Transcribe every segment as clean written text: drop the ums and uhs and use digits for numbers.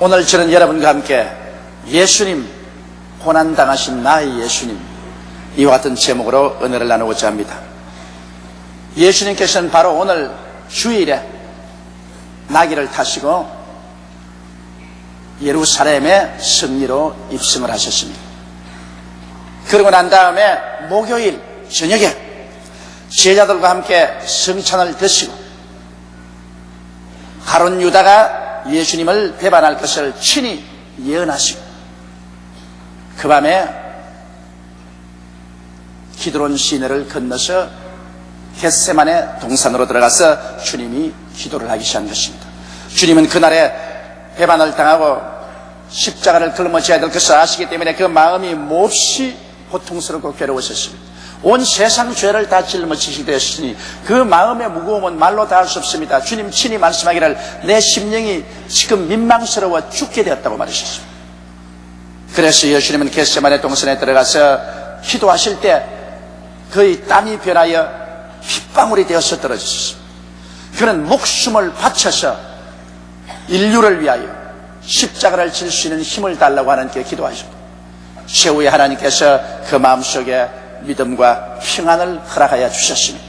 오늘 저는 여러분과 함께 예수님, 고난당하신 나의 예수님, 이와 같은 제목으로 은혜를 나누고자 합니다. 예수님께서는 바로 오늘 주일에 나귀를 타시고 예루살렘의 승리로 입성을 하셨습니다. 그러고 난 다음에 목요일 저녁에 제자들과 함께 성찬을 드시고 가룟 유다가 예수님을 배반할 것을 친히 예언하시고 그 밤에 기드론 시내를 건너서 겟세마네 동산으로 들어가서 주님이 기도를 하기 시작한 것입니다. 주님은 그날에 배반을 당하고 십자가를 짊어져야 될 것을 아시기 때문에 그 마음이 몹시 고통스럽고 괴로우셨습니다. 온 세상 죄를 다 짊어지시게 되었으니 그 마음의 무거움은 말로 다 할 수 없습니다. 주님 친히 말씀하기를 내 심령이 지금 민망스러워 죽게 되었다고 말하셨습니다. 그래서 예수님은 겟세마네 동산에 들어가서 기도하실 때 그의 땀이 변하여 핏방울이 되어서 떨어졌습니다. 그는 목숨을 바쳐서 인류를 위하여 십자가를 질 수 있는 힘을 달라고 하나님께 기도하셨고 최후에 하나님께서 그 마음속에 믿음과 평안을 허락하여 주셨습니다.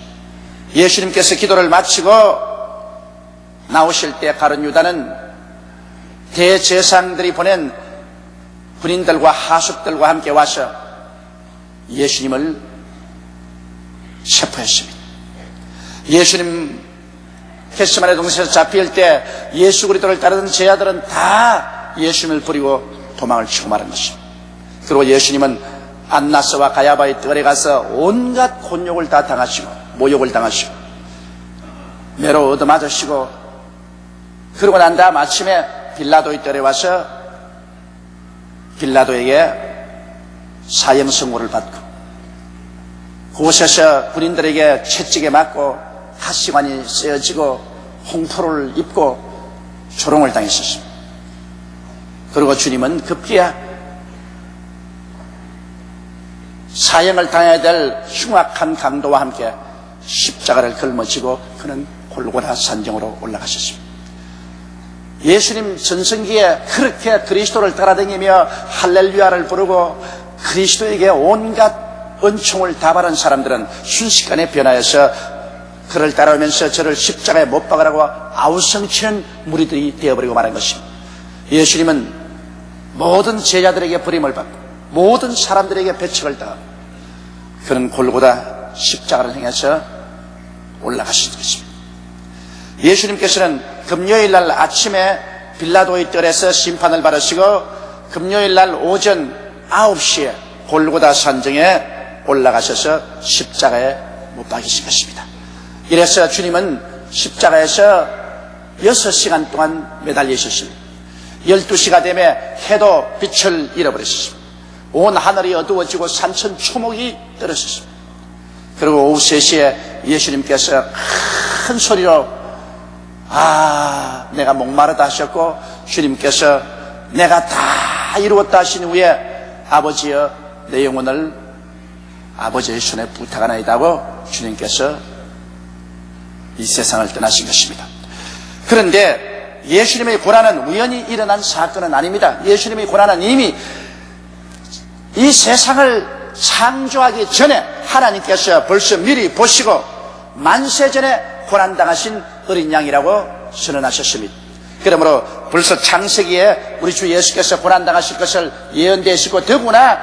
예수님께서 기도를 마치고 나오실 때 가룟 유다는 대제사장들이 보낸 군인들과 하숙들과 함께 와서 예수님을 체포했습니다. 예수님 겟세마네 동산에서 잡힐 때 예수 그리스도를 따르던 제자들은 다 예수님을 버리고 도망을 치고 말한 것입니다. 그리고 예수님은 안나스와 가야바의 뜰에 가서 온갖 곤욕을 다 당하시고 모욕을 당하시고 매로 얻어맞으시고 그러고 난 다음 아침에 빌라도의 뜰에 와서 빌라도에게 사형 선고를 받고 그곳에서 군인들에게 채찍에 맞고 가시관이 쓰여지고 홍포를 입고 조롱을 당했었습니다. 그리고 주님은 급기야 사형을 당해야 될 흉악한 강도와 함께 십자가를 짊어지고 그는 골고다 산정으로 올라가셨습니다. 예수님 전성기에 그렇게 그리스도를 따라다니며 할렐루야를 부르고 그리스도에게 온갖 은총을 다 바란 사람들은 순식간에 변하여서 그를 따라오면서 저를 십자가에 못 박으라고 아우성치는 무리들이 되어버리고 말한 것입니다. 예수님은 모든 제자들에게 버림을 받고 모든 사람들에게 배척을 당하고 그는 골고다 십자가를 행해서 올라가신 것입니다. 예수님께서는 금요일날 아침에 빌라도의 뜰에서 심판을 받으시고 금요일날 오전 9시에 골고다 산정에 올라가셔서 십자가에 못 박이신 것입니다. 이래서 주님은 십자가에서 6시간 동안 매달리셨습니다. 12시가 되면 해도 빛을 잃어버렸습니다. 온 하늘이 어두워지고 산천 초목이 떨어졌습니다. 그리고 오후 3시에 예수님께서 큰 소리로 내가 목마르다 하셨고 주님께서 내가 다 이루었다 하신 후에 아버지여 내 영혼을 아버지의 손에 부탁하나이다고 주님께서 이 세상을 떠나신 것입니다. 그런데 예수님의 고난은 우연히 일어난 사건은 아닙니다. 예수님의 고난은 이미 이 세상을 창조하기 전에 하나님께서 벌써 미리 보시고 만세전에 고난당하신 어린 양이라고 선언하셨습니다. 그러므로 벌써 창세기에 우리 주 예수께서 고난당하실 것을 예언되시고 더구나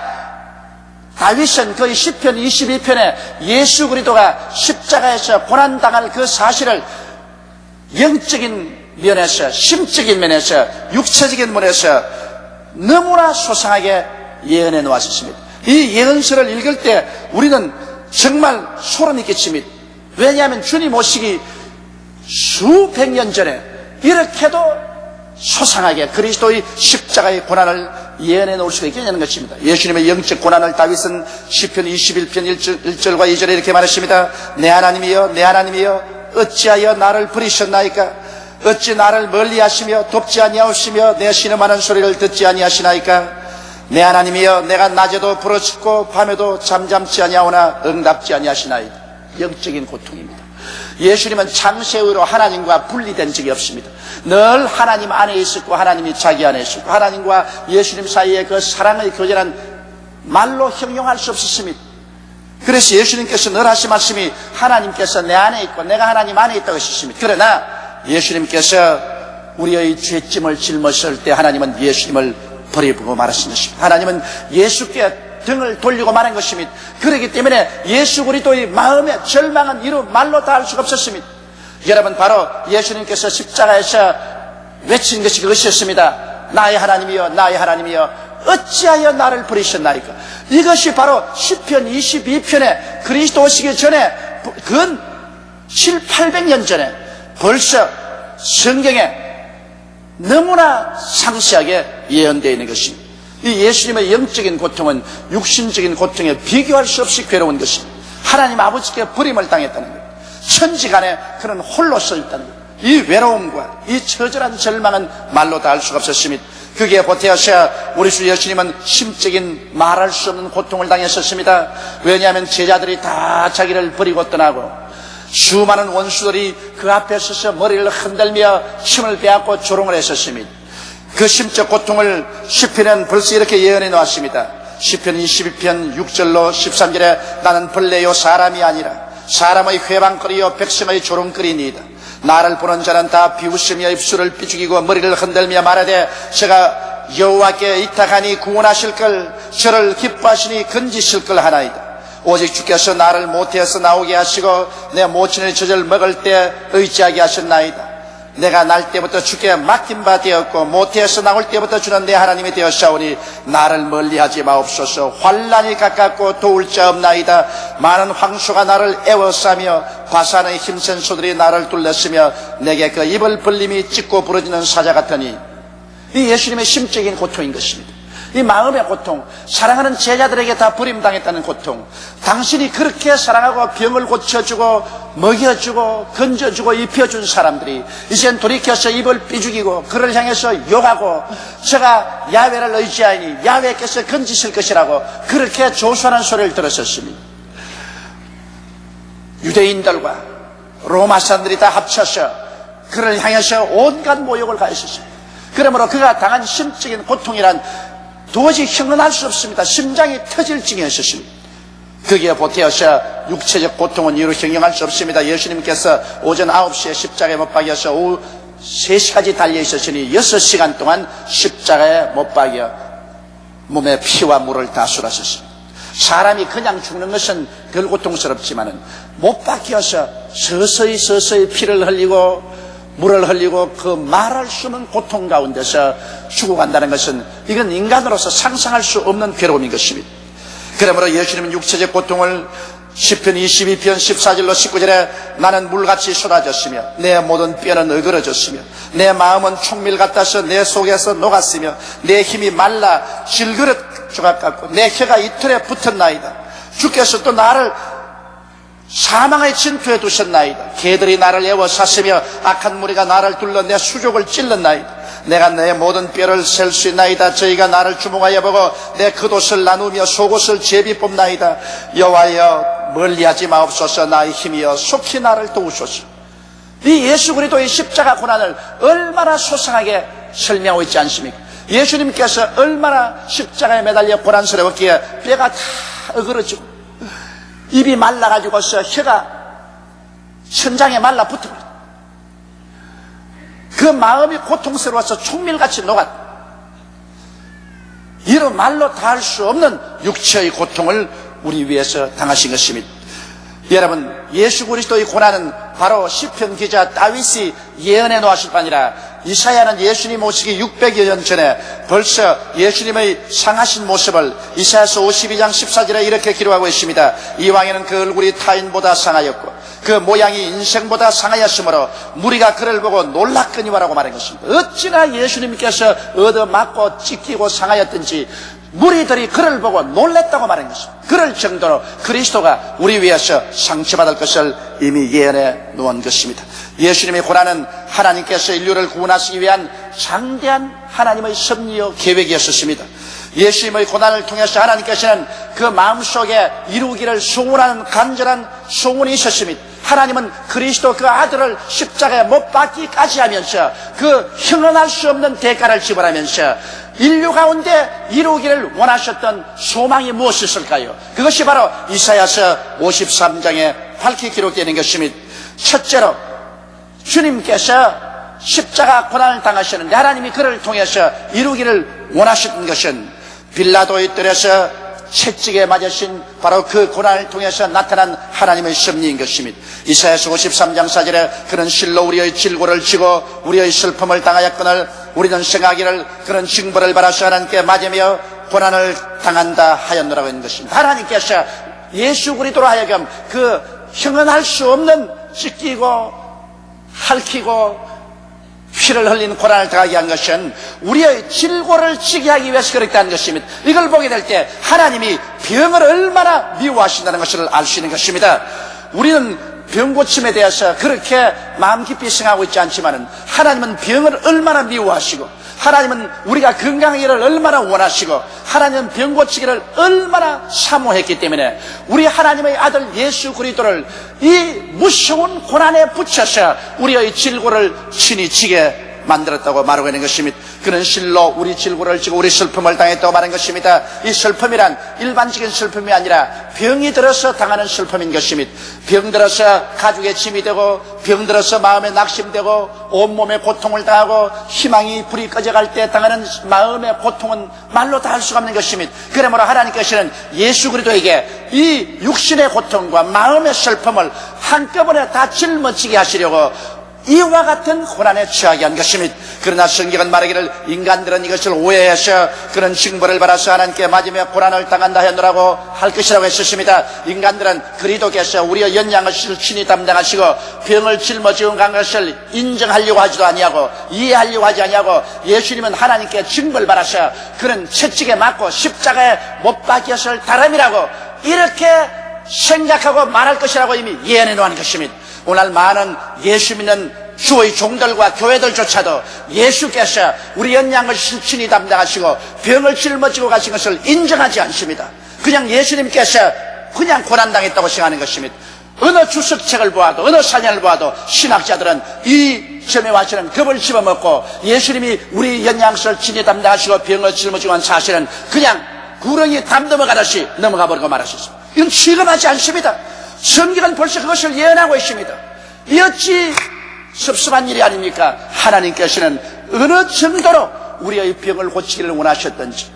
다윗은 거의 시편 22편에 예수 그리스도가 십자가에서 고난당할 그 사실을 영적인 면에서 심적인 면에서 육체적인 면에서 너무나 소상하게 예언해 놓았습니다. 이 예언서를 읽을 때 우리는 정말 소름이 끼칩니다. 왜냐하면 주님 오시기 수백 년 전에 이렇게도 소상하게 그리스도의 십자가의 고난을 예언해 놓을 수가 있겠냐는 것입니다. 예수님의 영적 고난을 다윗은 시편 21편 1절과 2절에 이렇게 말했습니다. 내 하나님이여 내 하나님이여 어찌하여 나를 버리셨나이까? 어찌 나를 멀리하시며 돕지 아니하시며 내 신음하는 소리를 듣지 아니하시나이까? 내 하나님이여 내가 낮에도 부르짖고 밤에도 잠잠치 아니하오나 응답지 아니하시나이다. 영적인 고통입니다. 예수님은 창세의로 하나님과 분리된 적이 없습니다. 늘 하나님 안에 있었고 하나님이 자기 안에 있었고 하나님과 예수님 사이에 그 사랑의 교제는 말로 형용할 수 없었습니다. 그래서 예수님께서 늘 하신 말씀이 하나님께서 내 안에 있고 내가 하나님 안에 있다고 하셨습니다. 그러나 예수님께서 우리의 죄짐을 짊었을 때 하나님은 예수님을 버리고 말하신 것입니다. 하나님은 예수께 등을 돌리고 말한 것입니다. 그렇기 때문에 예수 그리스도의 마음의 절망은 이루 말로 다 할 수가 없었습니다. 여러분, 바로 예수님께서 십자가에서 외친 것이 그것이었습니다. 나의 하나님이여, 나의 하나님이여, 어찌하여 나를 버리셨나이까. 이것이 바로 시편 22편에 그리스도 오시기 전에 근 700~800년 전에 벌써 성경에 너무나 상세하게 예언되어 있는 것입니다. 이 예수님의 영적인 고통은 육신적인 고통에 비교할 수 없이 괴로운 것입니다. 하나님 아버지께 버림을 당했다는 것, 천지간에 그는 홀로 서 있다는 것, 이 외로움과 이 처절한 절망은 말로 다 할 수가 없었습니다. 그게 보태어서 우리 주 예수님은 심적인 말할 수 없는 고통을 당했었습니다. 왜냐하면 제자들이 다 자기를 버리고 떠나고 수많은 원수들이 그 앞에 서서 머리를 흔들며 침을 빼앗고 조롱을 했었습니다. 그 심적 고통을 시편은 벌써 이렇게 예언해 놓았습니다. 시편 22편 6절로 13절에 나는 벌레요 사람이 아니라 사람의 회방거리요 백성의 조롱거리니이다. 나를 보는 자는 다 비웃으며 입술을 삐죽이고 머리를 흔들며 말하되 제가 여호와께 이탁하니 구원하실 걸, 저를 기뻐하시니 건지실 걸 하나이다. 오직 주께서 나를 모태에서 나오게 하시고 내 모친의 젖을 먹을 때 의지하게 하셨나이다. 내가 날 때부터 주께 맡긴 바 되었고 모태에서 나올 때부터 주는 내 하나님이 되었사오니 나를 멀리하지 마옵소서. 환난이 가깝고 도울 자 없나이다. 많은 황소가 나를 애워싸며 바산의 힘센 소들이 나를 둘렀으며 내게 그 입을 벌림이 찢고 부러지는 사자 같으니. 이 예수님의 심적인 고통인 것입니다. 이 마음의 고통, 사랑하는 제자들에게 다 버림당했다는 고통, 당신이 그렇게 사랑하고 병을 고쳐주고 먹여주고 건져주고 입혀준 사람들이 이젠 돌이켜서 입을 삐죽이고 그를 향해서 욕하고 제가 야훼를 의지하니 야훼께서 건지실 것이라고 그렇게 조소하는 소리를 들었었습니다. 유대인들과 로마 사람들이 다 합쳐서 그를 향해서 온갖 모욕을 가했었습니다. 그러므로 그가 당한 심적인 고통이란 도저히 형언할 수 없습니다. 심장이 터질 지경이었습니다. 거기에 보태어서 육체적 고통은 이루 형용할 수 없습니다. 예수님께서 오전 9시에 십자가에 못 박여서 오후 3시까지 달려있었으니 6시간 동안 십자가에 못 박여 몸에 피와 물을 다 쏟았었습니다. 사람이 그냥 죽는 것은 별 고통스럽지만은 못 박여서 서서히 피를 흘리고 물을 흘리고 그 말할 수 없는 고통 가운데서 죽어간다는 것은 이건 인간으로서 상상할 수 없는 괴로움인 것입니다. 그러므로 예수님은 육체적 고통을 시편 22편 14절로 19절에 나는 물같이 쏟아졌으며 내 모든 뼈는 어그러졌으며 내 마음은 총밀 같아서 내 속에서 녹았으며 내 힘이 말라 질그릇 조각 같고 내 혀가 이틀에 붙었나이다. 주께서 또 나를 사망의 진투에 두셨나이다. 개들이 나를 애워쌌으며 악한 무리가 나를 둘러 내 수족을 찔렀나이다. 내가 내 모든 뼈를 셀 수 있나이다. 저희가 나를 주목하여 보고 내 겉옷을 나누며 속옷을 제비 뽑나이다. 여호와여 멀리하지 마옵소서. 나의 힘이여 속히 나를 도우소서. 이 예수 그리스도의 십자가 고난을 얼마나 소상하게 설명하고 있지 않습니까? 예수님께서 얼마나 십자가에 매달려 고난스러웠기에 뼈가 다 어그러지고 입이 말라가지고서 혀가 천장에 말라붙어버렸다. 그 마음이 고통스러워서 총밀같이 녹았다. 이런 말로 다 할 수 없는 육체의 고통을 우리 위해서 당하신 것입니다. 여러분, 예수 그리스도의 고난은 바로 시편 기자 다윗이 예언해 놓았을 뿐 아니라 이사야는 예수님 오시기 600여 년 전에 벌써 예수님의 상하신 모습을 이사야서 52장 14절에 이렇게 기록하고 있습니다. 이왕에는 그 얼굴이 타인보다 상하였고 그 모양이 인생보다 상하였으므로 무리가 그를 보고 놀랐거니와라고 말한 것입니다. 어찌나 예수님께서 얻어맞고 찢기고 상하였든지 무리들이 그를 보고 놀랬다고 말한 것입니다. 그럴 정도로 그리스도가 우리 위해서 상처받을 것을 이미 예언해 놓은 것입니다. 예수님의 고난은 하나님께서 인류를 구원하시기 위한 장대한 하나님의 섭리요 계획이었습니다. 예수님의 고난을 통해서 하나님께서는 그 마음속에 이루기를 소원하는 간절한 소원이 있었습니다. 하나님은 그리스도 그 아들을 십자가에 못 박기까지 하면서 그 형언할 수 없는 대가를 지불하면서 인류 가운데 이루기를 원하셨던 소망이 무엇이었을까요? 그것이 바로 이사야서 53장에 밝히 기록되는 것입니다. 첫째로 주님께서 십자가 고난을 당하셨는데 하나님이 그를 통해서 이루기를 원하셨던 것은 빌라도의 뜰에서 채찍에 맞으신 바로 그 고난을 통해서 나타난 하나님의 섭리인 것입니다. 이사야서 53장 4절에 그는 실로 우리의 질고를 지고 우리의 슬픔을 당하였거늘 우리는 생하기를 그런 징벌을 받아서 하나님께 맞으며 고난을 당한다 하였노라고 하는 것입니다. 하나님께서 예수 그리스도로 하여금 그 형언할 수 없는 찢기고 핥히고 피를 흘린 고난을 당하게 한 것은 우리의 질고를 지게 하기 위해서 그랬다는 것입니다. 이걸 보게 될 때 하나님이 병을 얼마나 미워하신다는 것을 알 수 있는 것입니다. 우리는 병 고침에 대해서 그렇게 마음 깊이 생각하고 있지 않지만 하나님은 병을 얼마나 미워하시고 하나님은 우리가 건강하기를 얼마나 원하시고 하나님은 병 고치기를 얼마나 사모했기 때문에 우리 하나님의 아들 예수 그리스도를 이 무서운 고난에 붙여서 우리의 질고를 친히 지게 만들었다고 말하고 있는 것입니다. 그는 실로 우리 질고를 지고 우리 슬픔을 당했다고 말하는 것입니다. 이 슬픔이란 일반적인 슬픔이 아니라 병이 들어서 당하는 슬픔인 것입니다. 병 들어서 가죽에 짐이 되고 병 들어서 마음에 낙심되고 온몸에 고통을 당하고 희망이 불이 꺼져갈 때 당하는 마음의 고통은 말로 다 할 수가 없는 것입니다. 그러므로 하나님께서는 예수 그리스도에게 이 육신의 고통과 마음의 슬픔을 한꺼번에 다 짊어지게 하시려고 이와 같은 고난에 처하게 한 것입니다. 그러나 성경은 말하기를 인간들은 이것을 오해해서 그런 징벌을 받아서 하나님께 맞으며 고난을 당한다 하노라고 할 것이라고 했었습니다. 인간들은 그리스도께서 우리의 연약을 친히 담당하시고 병을 짊어지고 간 것을 인정하려고 하지도 아니하고 이해하려고 하지 아니하고 예수님은 하나님께 징벌 받아서 그런 채찍에 맞고 십자가에 못 박혔을 사람이라고 이렇게 생각하고 말할 것이라고 이미 예언해 놓은 것입니다. 오늘 많은 예수 믿는 주의 종들과 교회들조차도 예수께서 우리 연약을 친히 담당하시고 병을 짊어지고 가신 것을 인정하지 않습니다. 그냥 예수님께서 그냥 고난당했다고 생각하는 것입니다. 어느 주석책을 보아도 어느 사전을 보아도 신학자들은 이 점에 와서는 겁을 집어먹고 예수님이 우리 연약을 친히 담당하시고 병을 짊어지고 한 사실은 그냥 구렁이 담 넘어가듯이 넘어가 버리고 말하셨습니다. 이건 취급하지 않습니다. 성경은 벌써 그것을 예언하고 있습니다. 이 어찌 섭섭한 일이 아닙니까? 하나님께서는 어느 정도로 우리의 병을 고치기를 원하셨던지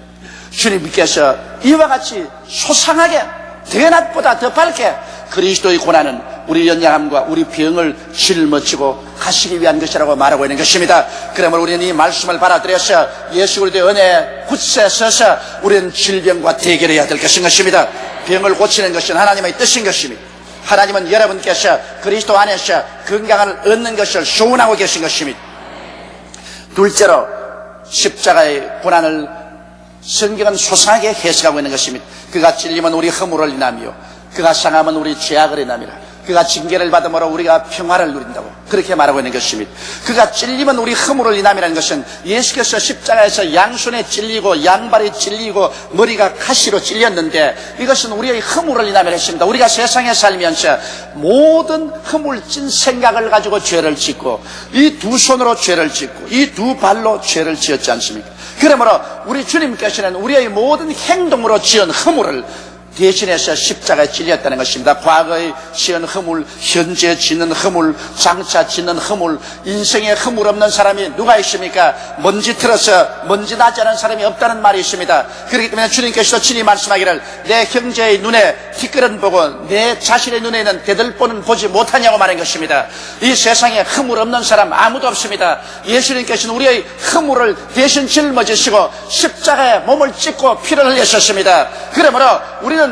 주님께서 이와 같이 소상하게 대낮보다 더 밝게 그리스도의 고난은 우리 연약함과 우리 병을 짊어지고 가시기 위한 것이라고 말하고 있는 것입니다. 그러므로 우리는 이 말씀을 받아들여서 예수 그리스도의 은혜에 굳세 서서 우리는 질병과 대결해야 될 것입니다. 병을 고치는 것은 하나님의 뜻인 것입니다. 하나님은 여러분께서 그리스도 안에서 건강을 얻는 것을 소원하고 계신 것입니다. 둘째로 십자가의 고난을 성경은 소상하게 해석하고 있는 것입니다. 그가 찔리면 우리 허물을 인하며 그가 상하면 우리 죄악을 인함이라. 그가 징계를 받음으로 우리가 평화를 누린다고 그렇게 말하고 있는 것입니다. 그가 찔리면 우리 허물을 인함이라는 것은 예수께서 십자가에서 양손에 찔리고 양발에 찔리고 머리가 가시로 찔렸는데 이것은 우리의 허물을 인함이라 했습니다. 우리가 세상에 살면서 모든 허물진 생각을 가지고 죄를 짓고 이 두 손으로 죄를 짓고 이 두 발로 죄를 지었지 않습니까? 그러므로 우리 주님께서는 우리의 모든 행동으로 지은 허물을 대신해서 십자가에 찔렸다는 것입니다. 과거에 지은 허물, 현재 짓는 허물, 장차 짓는 허물, 인생에 허물 없는 사람이 누가 있습니까? 먼지 틀어서 먼지 나지 않은 사람이 없다는 말이 있습니다. 그렇기 때문에 주님께서도 친히 말씀하기를 내 형제의 눈에 티끌은 보고 내 자신의 눈에는 대들보는 보지 못하냐고 말한 것입니다. 이 세상에 허물 없는 사람 아무도 없습니다. 예수님께서는 우리의 허물을 대신 짊어지시고 십자가에 몸을 찢고 피를 흘리셨습니다. 그러므로 우리는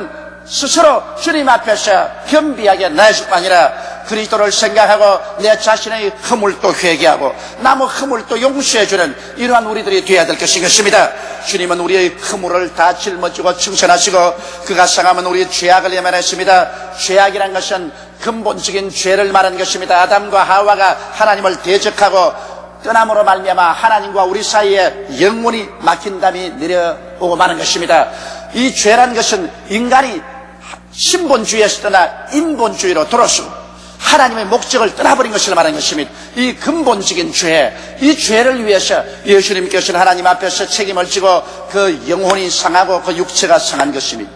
스스로 주님 앞에서 겸비하게 나아질 뿐 아니라 그리스도를 생각하고 내 자신의 허물도 회개하고 남의 허물도 용서해주는 이러한 우리들이 되어야 될 것입니다. 주님은 우리의 허물을 다 짊어지고 청산하시고 그가 상하면 우리의 죄악을 예면했습니다. 죄악이란 것은 근본적인 죄를 말하는 것입니다. 아담과 하와가 하나님을 대적하고 떠남으로 말미암아 하나님과 우리 사이에 영원히 막힌 담이 내려오고 마는 것입니다. 이 죄란 것은 인간이 신본주의에서 떠나 인본주의로 돌아서고 하나님의 목적을 떠나버린 것을 말하는 것입니다. 이 근본적인 죄, 이 죄를 위해서 예수님께서는 하나님 앞에서 책임을 지고 그 영혼이 상하고 그 육체가 상한 것입니다.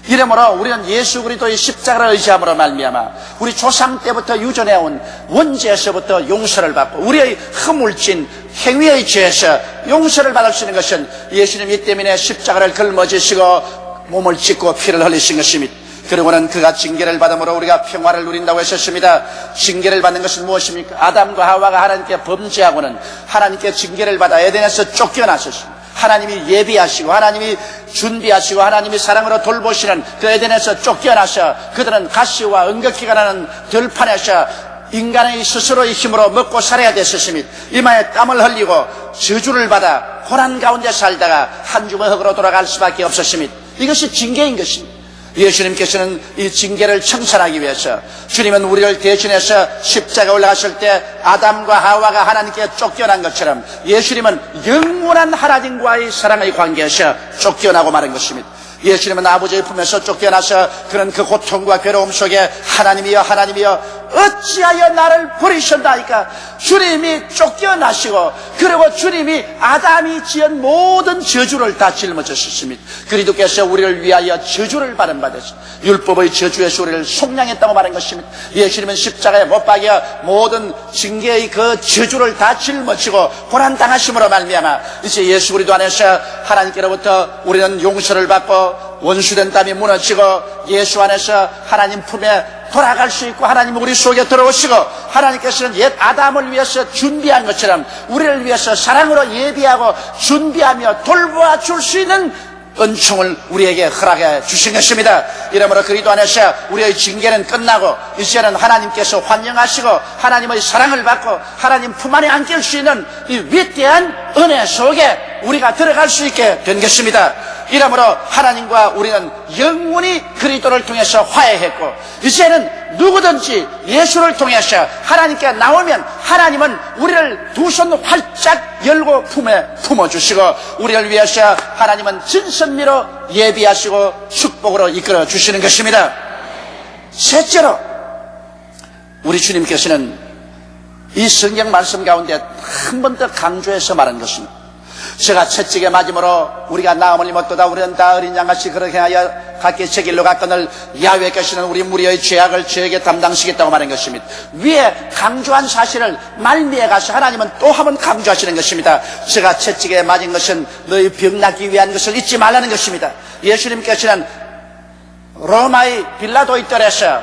이러므로 우리는 예수 그리스도의 십자가를 의지함으로 말미암아 우리 조상 때부터 유전해온 원죄에서부터 용서를 받고 우리의 허물진 행위의 죄에서 용서를 받을 수 있는 것은 예수님이 때문에 십자가를 걸머지시고 몸을 찢고 피를 흘리신 것입니다. 그리고는 그가 징계를 받음으로 우리가 평화를 누린다고 했었습니다. 징계를 받는 것은 무엇입니까? 아담과 하와가 하나님께 범죄하고는 하나님께 징계를 받아 에덴에서 쫓겨나셨습니다. 하나님이 예비하시고 하나님이 준비하시고 하나님이 사랑으로 돌보시는 그 에덴에서 쫓겨나서 그들은 가시와 은극기가 나는 들판에서 인간의 스스로의 힘으로 먹고 살아야 됐었습니다. 이마에 땀을 흘리고 저주를 받아 고난 가운데 살다가 한 주먹 흙으로 돌아갈 수밖에 없었습니다. 이것이 징계인 것입니다. 예수님께서는 이 징계를 청산하기 위해서 주님은 우리를 대신해서 십자가에 올라가실 때 아담과 하와가 하나님께 쫓겨난 것처럼 예수님은 영원한 하나님과의 사랑의 관계에서 쫓겨나고 마는 것입니다. 예수님은 아버지의 품에서 쫓겨나서 그런 그 고통과 괴로움 속에 하나님이여 하나님이여 어찌하여 나를 버리셨나이까. 주님이 쫓겨나시고 그리고 주님이 아담이 지은 모든 저주를 다 짊어졌습니다. 그리스도께서 우리를 위하여 저주를 받은 바되시 율법의 저주에서 우리를 속량했다고 말한 것입니다. 예수님은 십자가에 못 박여 모든 징계의 그 저주를 다 짊어지고 고난당하심으로 말미암아 이제 예수 그리스도 안에서 하나님께로부터 우리는 용서를 받고 원수된 땀이 무너지고 예수 안에서 하나님 품에 돌아갈 수 있고 하나님 우리 속에 들어오시고 하나님께서는 옛 아담을 위해서 준비한 것처럼 우리를 위해서 사랑으로 예비하고 준비하며 돌보아 줄 수 있는 은총을 우리에게 허락해 주신 것입니다. 이러므로 그리스도 안에서 우리의 징계는 끝나고 이제는 하나님께서 환영하시고 하나님의 사랑을 받고 하나님 품 안에 안길 수 있는 이 위대한 은혜 속에 우리가 들어갈 수 있게 된 것입니다. 이러므로 하나님과 우리는 영원히 그리스도를 통해서 화해했고 이제는 누구든지 예수를 통해서 하나님께 나오면 하나님은 우리를 두 손 활짝 열고 품에 품어주시고 우리를 위해서 하나님은 진선미로 예비하시고 축복으로 이끌어 주시는 것입니다. 셋째로 우리 주님께서는 이 성경 말씀 가운데 한 번 더 강조해서 말한 것입니다. 제가 채찍에 맞음으로 우리가 나음을 입었도다 우리는 다 어린 양같이 그렇게 하여 각기 제 길로 갔거늘 야훼께서는 우리 무리의 죄악을 저에게 담당시겠다고 말한 것입니다. 위에 강조한 사실을 말미에 가서 하나님은 또 한 번 강조하시는 것입니다. 제가 채찍에 맞은 것은 너희 병 낫기 위한 것을 잊지 말라는 것입니다. 예수님께서는 로마의 빌라도의 뜰에서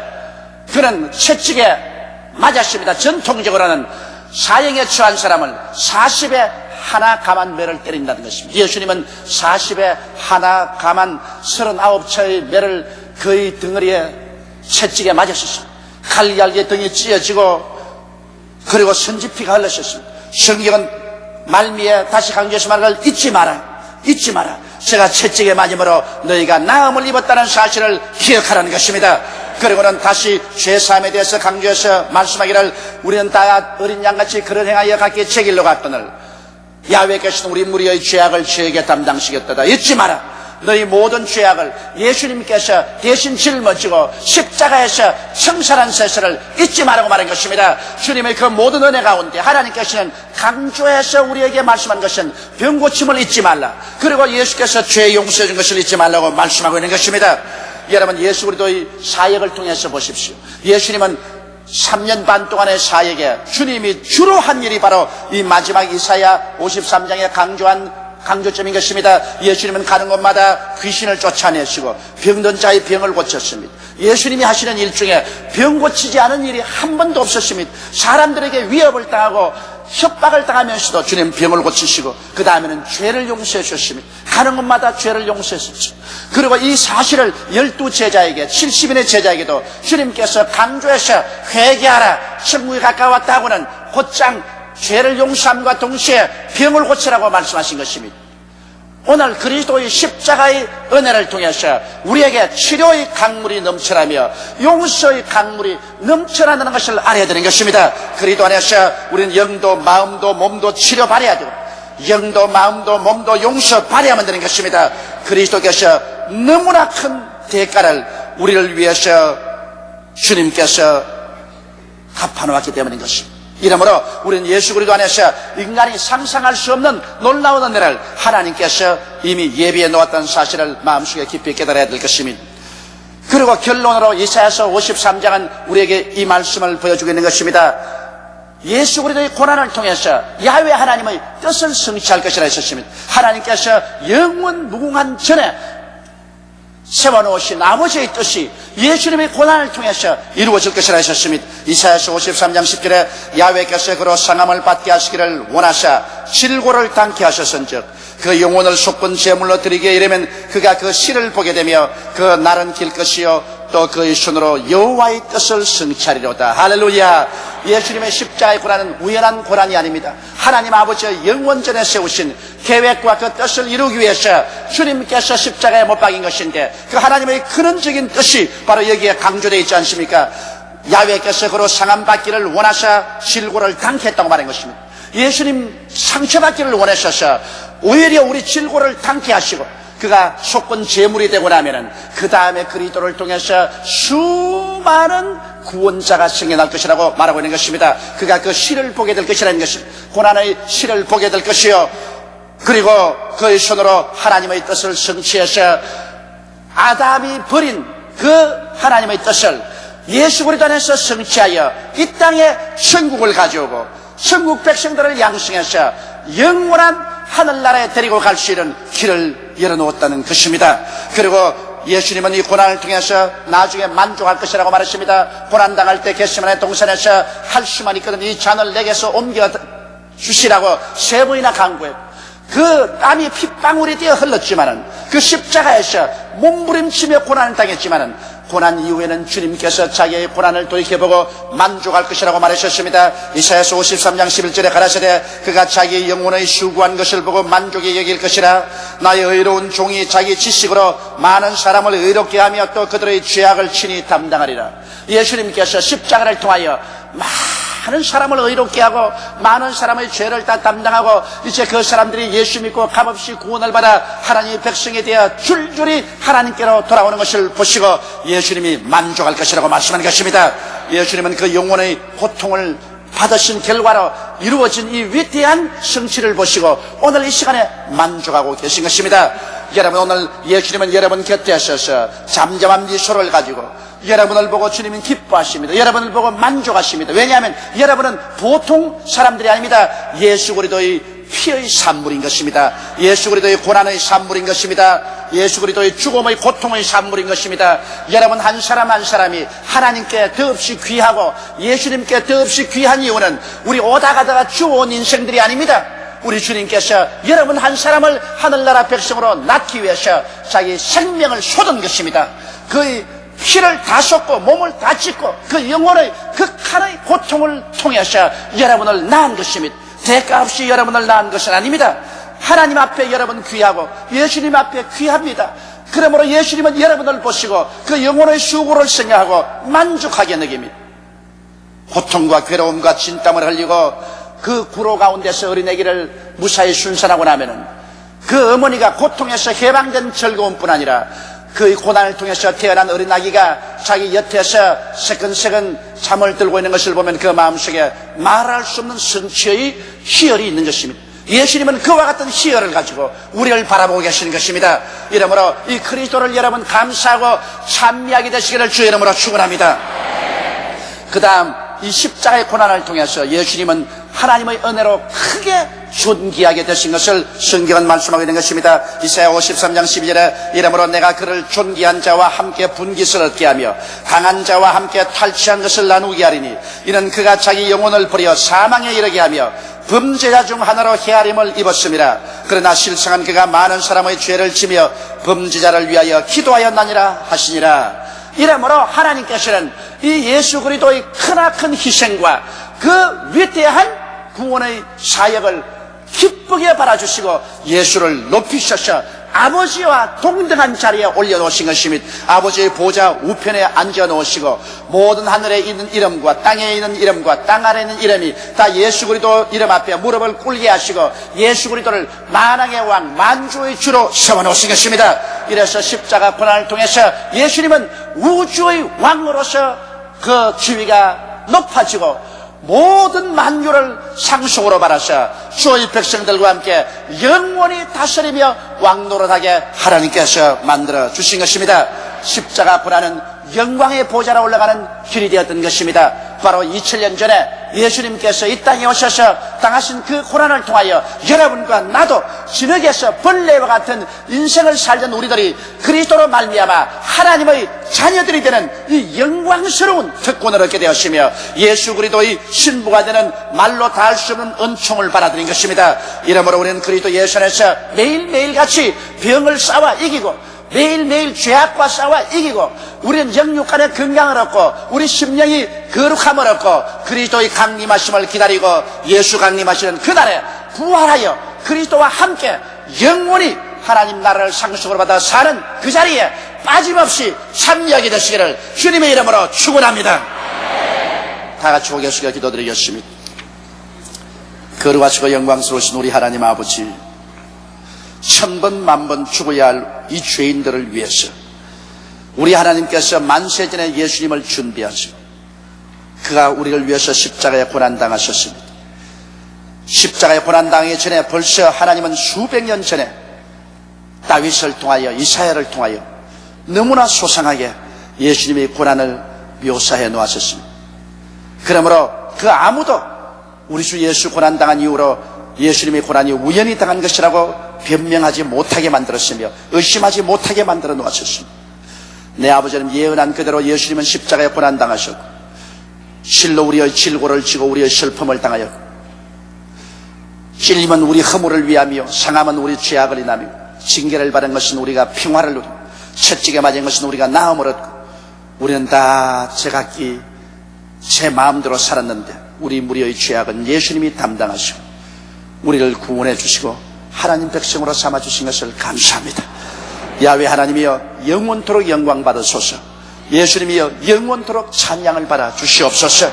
그는 채찍에 맞았습니다. 전통적으로는 사형에 처한 사람을 40에 하나 감한 매를 때린다는 것입니다. 예수님은 40에 하나 감한 39차의 매를 그의 덩어리에 채찍에 맞았습니다. 칼날개 등이 찢어지고 그리고 선지피가 흘렀습니다. 성경은 말미에 다시 강조해서 말을 잊지 마라. 잊지 마라. 제가 채찍에 맞음으로 너희가 나음을 입었다는 사실을 기억하라는 것입니다. 그리고는 다시 죄사함에 대해서 강조해서 말씀하기를 우리는 다 어린 양같이 그런 행하여 각기 제 길로 갔거늘 야훼께서는 우리 무리의 죄악을 저에게 담당시켰다. 잊지 마라. 너희 모든 죄악을 예수님께서 대신 짊어지고 십자가에서 청산한 세세를 잊지 말라고 말한 것입니다. 주님의 그 모든 은혜 가운데 하나님께서는 강조해서 우리에게 말씀한 것은 병 고침을 잊지 말라. 그리고 예수께서 죄 용서해 준 것을 잊지 말라고 말씀하고 있는 것입니다. 여러분 예수 그리스도의 사역을 통해서 보십시오. 예수님은 3년 반 동안의 사역에 주님이 주로 한 일이 바로 이 마지막 이사야 53장에 강조한 강조점인 것입니다. 예수님은 가는 곳마다 귀신을 쫓아내시고 병든 자의 병을 고쳤습니다. 예수님이 하시는 일 중에 병 고치지 않은 일이 한 번도 없었습니다. 사람들에게 위협을 당하고 협박을 당하면서도 주님 병을 고치시고 그 다음에는 죄를 용서해 주셨습니다. 가는 곳마다 죄를 용서했었죠. 그리고 이 사실을 12제자에게 70인의 제자에게도 주님께서 강조해서 회개하라. 천국이 가까웠다 하고는 곧장 죄를 용서함과 동시에 병을 고치라고 말씀하신 것입니다. 오늘 그리스도의 십자가의 은혜를 통해서 우리에게 치료의 강물이 넘쳐나며 용서의 강물이 넘쳐나는 것을 알아야 되는 것입니다. 그리스도 안에서 우리는 영도 마음도 몸도 치료받아야 되고 영도 마음도 몸도 용서받아야만 되는 것입니다. 그리스도께서 너무나 큰 대가를 우리를 위해서 주님께서 갚아놓았기 때문인 것입니다. 이러므로 우리는 예수 그리스도 안에서 인간이 상상할 수 없는 놀라운 은혜를 하나님께서 이미 예비해 놓았다는 사실을 마음속에 깊이 깨달아야 될 것입니다. 그리고 결론으로 이사야서 53장은 우리에게 이 말씀을 보여주고 있는 것입니다. 예수 그리스도의 고난을 통해서 야훼 하나님의 뜻을 성취할 것이라 했었습니다. 하나님께서 영원 무궁한 전에 세워놓으신 아버지의 뜻이 예수님의 고난을 통해서 이루어질 것이라 하셨습니다. 이사야서 53장 10절에 야훼께서 그로 상함을 받게 하시기를 원하사 질고를 당케 하셨은즉 그 영혼을 속건 제물로 드리게 이르면 그가 그 실을 보게 되며 그 날은 길 것이요 또 그의 손으로 여호와의 뜻을 성취하리로다. 할렐루야. 예수님의 십자가의 고난은 우연한 고난이 아닙니다. 하나님 아버지의 영원전에 세우신 계획과 그 뜻을 이루기 위해서 주님께서 십자가에 못 박인 것인데 그 하나님의 근원적인 뜻이 바로 여기에 강조되어 있지 않습니까? 야훼께서 그로 상함받기를 원하사 질고를 당케 했다고 말한 것입니다. 예수님 상처받기를 원하셔서 오히려 우리 질고를 당케 하시고 그가 속건 제물이 되고 나면은 그 다음에 그리스도를 통해서 수많은 구원자가 생겨날 것이라고 말하고 있는 것입니다. 그가 그 실을 보게 될 것이라는 것입니다. 고난의 실을 보게 될 것이요. 그리고 그의 손으로 하나님의 뜻을 성취해서 아담이 버린 그 하나님의 뜻을 예수 그리스도 안에서 성취하여 이 땅에 천국을 가져오고 천국 백성들을 양성해서 영원한 하늘나라에 데리고 갈 수 있는 길을 열어놓았다는 것입니다. 그리고 예수님은 이 고난을 통해서 나중에 만족할 것이라고 말했습니다. 고난당할 때 겟세마네 동산에서 할 수만 있거든 이 잔을 내게서 옮겨 주시라고 3번이나 간구했고 그 땀이 핏방울이 되어 흘렀지만은 그 십자가에서 몸부림치며 고난을 당했지만은 고난 이후에는 주님께서 자기의 고난을 돌이켜보고 만족할 것이라고 말하셨습니다. 이사야서 53장 11절에 가라사대 그가 자기의 영혼의 수고한 것을 보고 만족히 여길 것이라. 나의 의로운 종이 자기 지식으로 많은 사람을 의롭게 하며 또 그들의 죄악을 친히 담당하리라. 예수님께서 십자가를 통하여 많은 사람을 의롭게 하고 많은 사람의 죄를 다 담당하고 이제 그 사람들이 예수 믿고 값없이 구원을 받아 하나님의 백성이 되어 줄줄이 하나님께로 돌아오는 것을 보시고 예수님이 만족할 것이라고 말씀하는 것입니다. 예수님은 그 영혼의 고통을 받으신 결과로 이루어진 이 위대한 성취를 보시고 오늘 이 시간에 만족하고 계신 것입니다. 여러분 오늘 예수님은 여러분 곁에 하셔서 잠잠한 미소를 가지고 여러분을 보고 주님은 기뻐하십니다. 여러분을 보고 만족하십니다. 왜냐하면 여러분은 보통 사람들이 아닙니다. 예수 그리스도의 피의 산물인 것입니다. 예수 그리스도의 고난의 산물인 것입니다. 예수 그리스도의 죽음의 고통의 산물인 것입니다. 여러분 한 사람 한 사람이 하나님께 더없이 귀하고 예수님께 더없이 귀한 이유는 우리 오다 가다가 주워온 인생들이 아닙니다. 우리 주님께서 여러분 한 사람을 하늘나라 백성으로 낳기 위해서 자기 생명을 쏟은 것입니다. 그의 피를 다 쏟고 몸을 다 찢고 그 영혼의 극한의 고통을 통해서 여러분을 낳은 것입니다. 대가 없이 여러분을 낳은 것은 아닙니다. 하나님 앞에 여러분 귀하고 예수님 앞에 귀합니다. 그러므로 예수님은 여러분을 보시고 그 영혼의 수고를 생각하고 만족하게 느낍니다. 고통과 괴로움과 진땀을 흘리고 그 구로 가운데서 어린아기를 무사히 순산하고 나면은 그 어머니가 고통에서 해방된 즐거움뿐 아니라 그 고난을 통해서 태어난 어린아기가 자기 곁에서 새근새근 잠을 들고 있는 것을 보면 그 마음속에 말할 수 없는 성취의 희열이 있는 것입니다. 예수님은 그와 같은 희열을 가지고 우리를 바라보고 계시는 것입니다. 이러므로 이 그리스도를 여러분 감사하고 찬미하게 되시기를 주의 이름으로 축원합니다. 그 다음 이 십자가의 고난을 통해서 예수님은 하나님의 은혜로 크게 존귀하게 되신 것을 성경은 말씀하고 있는 것입니다. 이사야 53장 12절에 이러므로 내가 그를 존귀한 자와 함께 분깃을 얻게 하며 강한 자와 함께 탈취한 것을 나누게 하리니 이는 그가 자기 영혼을 버려 사망에 이르게 하며 범죄자 중 하나로 헤아림을 입었음이라. 그러나 실상은 그가 많은 사람의 죄를 지며 범죄자를 위하여 기도하였나니라 하시니라. 이러므로 하나님께서는 이 예수 그리스도의 크나큰 희생과 그 위대한 구원의 사역을 기쁘게 바라주시고 예수를 높이셔서 아버지와 동등한 자리에 올려놓으신 것입니다. 아버지의 보좌 우편에 앉아놓으시고 모든 하늘에 있는 이름과 땅에 있는 이름과 땅 아래에 있는 이름이 다 예수 그리스도 이름 앞에 무릎을 꿇게 하시고 예수 그리스도를 만왕의 왕 만주의 주로 세워놓으신 것입니다. 이래서 십자가 고난을 통해서 예수님은 우주의 왕으로서 그 지위가 높아지고 모든 만유를 상속으로 받으셔 주의 백성들과 함께 영원히 다스리며 왕노릇하게 하나님께서 만들어 주신 것입니다. 십자가 고난은 영광의 보좌로 올라가는 길이 되었던 것입니다. 바로 2000년 전에 예수님께서 이 땅에 오셔서 당하신 그 고난을 통하여 여러분과 나도 진흙에서 벌레와 같은 인생을 살던 우리들이 그리스도로 말미암아 하나님의 자녀들이 되는 이 영광스러운 특권을 얻게 되었으며 예수 그리스도의 신부가 되는 말로 다 할 수 없는 은총을 받아들인 것입니다. 이러므로 우리는 그리스도 예수 안에서 매일매일 같이 병을 싸워 이기고 매일매일 죄악과 싸워 이기고 우리는 영육간의 건강을 얻고 우리 심령이 거룩함을 얻고 그리스도의 강림하심을 기다리고 예수 강림하시는 그날에 부활하여 그리스도와 함께 영원히 하나님 나라를 상속으로 받아 사는 그 자리에 빠짐없이 참여하게 되시기를 주님의 이름으로 축원합니다. 다 같이 고개 숙여 기도드리겠습니다. 거룩하시고 영광스러우신 우리 하나님 아버지, 천번 만번 죽어야 할 이 죄인들을 위해서 우리 하나님께서 만세전에 예수님을 준비하시고 그가 우리를 위해서 십자가에 고난당하셨습니다. 십자가에 고난당하기 전에 벌써 하나님은 수백 년 전에 다윗을 통하여 이사야를 통하여 너무나 소상하게 예수님의 고난을 묘사해 놓았었습니다. 그러므로 그 아무도 우리 주 예수 고난당한 이후로 예수님의 고난이 우연히 당한 것이라고 변명하지 못하게 만들었으며 의심하지 못하게 만들어 놓았었습니다. 내 아버지는 예언한 그대로 예수님은 십자가에 고난당하셨고 실로 우리의 질고를 지고 우리의 슬픔을 당하였고 찔림은 우리 허물을 위하며 상함은 우리 죄악을 인하며 징계를 받은 것은 우리가 평화를 누리고 채찍에 맞은 것은 우리가 나음을 얻고 우리는 다 제각기 제 마음대로 살았는데 우리 무리의 죄악은 예수님이 담당하시고 우리를 구원해 주시고 하나님 백성으로 삼아주신 것을 감사합니다. 야훼 하나님이여 영원토록 영광 받으소서. 예수님이여 영원토록 찬양을 받아 주시옵소서.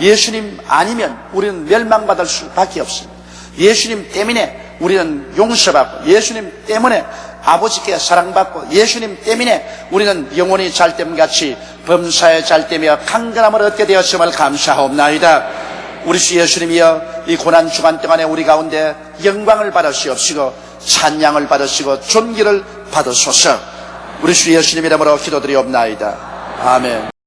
예수님 아니면 우리는 멸망받을 수밖에 없습니다. 예수님 때문에 우리는 용서받고 예수님 때문에 아버지께 사랑받고 예수님 때문에 우리는 영원히 잘됨같이 범사에 잘되며 강건함을 얻게 되었음을 감사하옵나이다. 우리 주 예수님이여 이 고난 주간 동안에 우리 가운데 영광을 받으시옵시고 찬양을 받으시고 존귀를 받으소서. 우리 주 예수님 이름으로 기도드리옵나이다. 아멘.